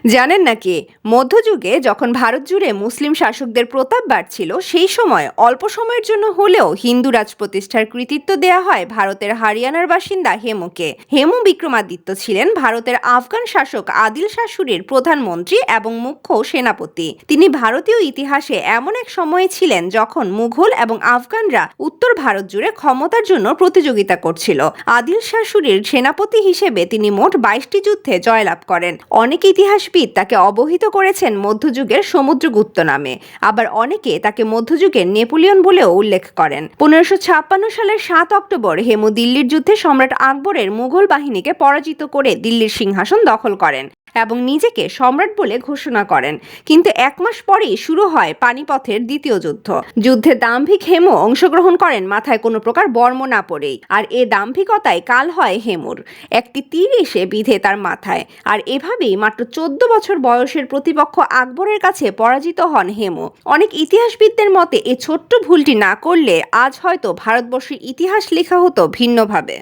জানেন নাকি মধ্যযুগে যখন ভারত জুড়ে মুসলিম শাসকদের প্রতাপ বাড়ছিল সেই সময় অল্প সময়ের জন্য হলেও হিন্দু রাজ প্রতিষ্ঠার কৃতিত্ব দেয়া হয় ভারতের হরিয়ানার বাসিন্দা হেমুকে। হেমু বিক্রমাদিত্য ছিলেন ভারতের আফগান শাসক আদিল শাশুড়ির প্রধানমন্ত্রী এবং মুখ্য সেনাপতি। তিনি ভারতীয় ইতিহাসে এমন এক সময়ে ছিলেন যখন মুঘল এবং আফগানরা উত্তর ভারত জুড়ে ক্ষমতার জন্য প্রতিযোগিতা করছিল। আদিল শাশুড়ির সেনাপতি হিসেবে তিনি মোট 22টি যুদ্ধে জয়লাভ করেন। অনেক ইতিহাস তাকে অবহিত করেছেন মধ্যযুগের সমুদ্রগুপ্ত নামে, আবার অনেকে তাকে মধ্যযুগের নেপোলিয়ন বলেও উল্লেখ করেন। 1556 সালের 7 অক্টোবর হেমু দিল্লির যুদ্ধে সম্রাট আকবরের মুঘল বাহিনীকে পরাজিত করে দিল্লির সিংহাসন দখল করেন এবং নিজেকে সম্রাট বলে ঘোষণা করেন। কিন্তু এক মাস পরেই শুরু হয় পানিপথের দ্বিতীয় যুদ্ধ। যুদ্ধে দাম্ভিক হেমু অংশগ্রহণ করেন মাথায় কোনো প্রকার বর্ম না পরেই, আর এ দাম্ভিকতায় কাল হয় হেমুর। একটি তীর এসে বিঁধে তার মাথায়, আর এভাবেই মাত্র 14 বছর বয়সের প্রতিপক্ষ আকবরের কাছে পরাজিত হন হেমু। অনেক ইতিহাসবিদদের মতে এ ছোট্ট ভুলটি না করলে আজ হয়তো ভারতবর্ষের ইতিহাস লেখা হতো ভিন্নভাবে।